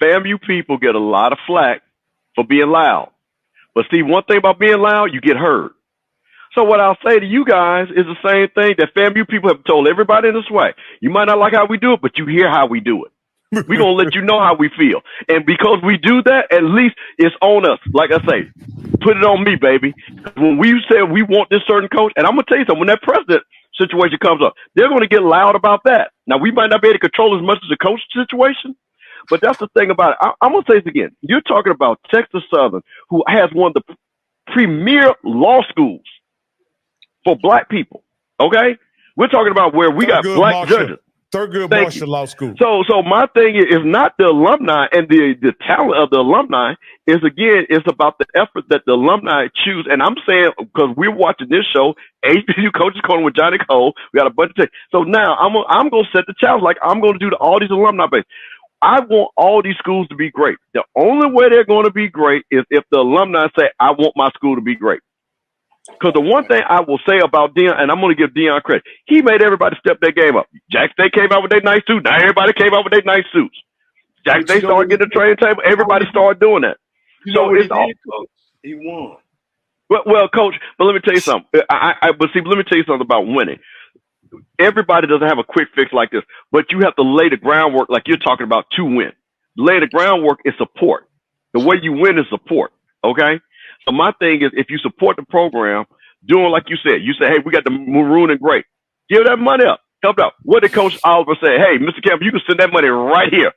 FAMU people get a lot of flack for being loud. But see, one thing about being loud, you get heard. So what I'll say to you guys is the same thing that FAMU people have told everybody in this way. You might not like how we do it, but you hear how we do it. We're going to let you know how we feel. And because we do that, at least it's on us. Like I say, put it on me, baby. When we say we want this certain coach, and I'm gonna tell you something, when that president situation comes up, they're gonna get loud about that. Now we might not be able to control as much as the coach situation, but that's the thing about it. I'm gonna say this again. You're talking about Texas Southern, who has one of the premier law schools for black people. Okay, we're talking about where we got black judges. Thurgood Marshall Law School. So my thing is not the alumni and the talent of the alumni. It's about the effort that the alumni choose. And I'm saying, because we're watching this show, HBCU Coaches Corner with Johnnie Cole, we got a bunch of things. So now I'm going to set the challenge like I'm going to do to all these alumni base. I want all these schools to be great. The only way they're going to be great is if the alumni say, I want my school to be great. Because the one thing I will say about Deion, and I'm going to give Deion credit, he made everybody step their game up. Jack State came out with their nice suits. Now everybody came out with their nice suits. Jack State started getting the training table. Everybody started doing that. So it's all. He won. Well, Coach, but let me tell you something. Let me tell you something about winning. Everybody doesn't have a quick fix like this, but you have to lay the groundwork like you're talking about to win. Lay the groundwork is support. The way you win is support. Okay? So my thing is, if you support the program, doing like you said, hey, we got the maroon and gray. Give that money up. Help out. What did Coach Oliver say? Hey, Mr. Campbell, you can send that money right here.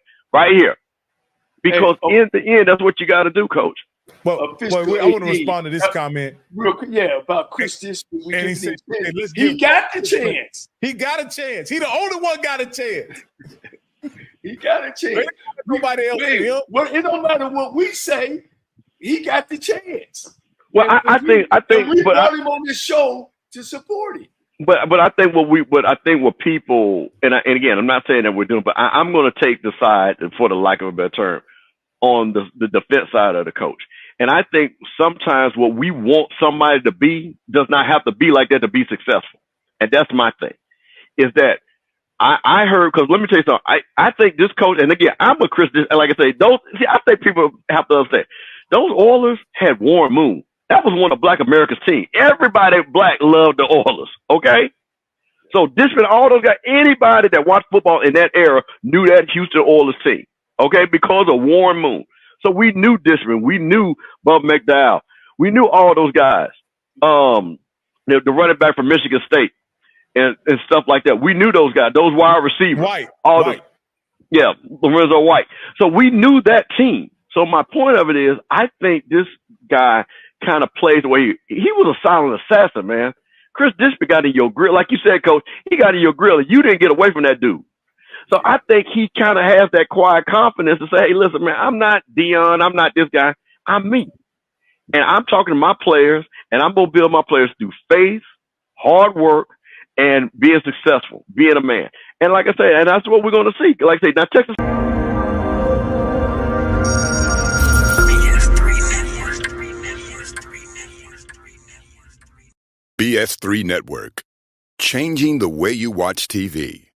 Because in the end, that's what you got to do, Coach. Well, I want to respond to this comment. Real quick, about Chris Dishman. And he said, he got the chance. He got a chance. He the only one got a chance. He got a chance. Nobody else. Well, it don't matter what we say. He got the chance. Well, I think, we brought him on this show to support him. But I think what people, and again, I'm not saying that we're doing, but I'm going to take the side, for the lack of a better term, on the defense side of the coach. And I think sometimes what we want somebody to be does not have to be like that to be successful. And that's my thing, is that I heard, because let me tell you something, I think this coach, and again, I'm a Christian, like I say, I think people have to understand, those Oilers had Warren Moon. That was one of Black America's team. Everybody black loved the Oilers, okay? So Dishman, all those guys, anybody that watched football in that era knew that Houston Oilers team, okay, because of Warren Moon. So we knew Dishman. We knew Bub McDowell. We knew all those guys. The running back from Michigan State and stuff like that. We knew those guys, those wide receivers. Lorenzo White. So we knew that team. So my point of it is, I think this guy kind of plays the way he was a silent assassin, man. Chris Dishman got in your grill. Like you said, Coach, he got in your grill and you didn't get away from that dude. So I think he kind of has that quiet confidence to say, hey, listen, man, I'm not Deion. I'm not this guy. I'm me. And I'm talking to my players, and I'm going to build my players through faith, hard work, and being successful, being a man. And like I say, and that's what we're going to see. Like I say, now Texas. BS3 Network, changing the way you watch TV.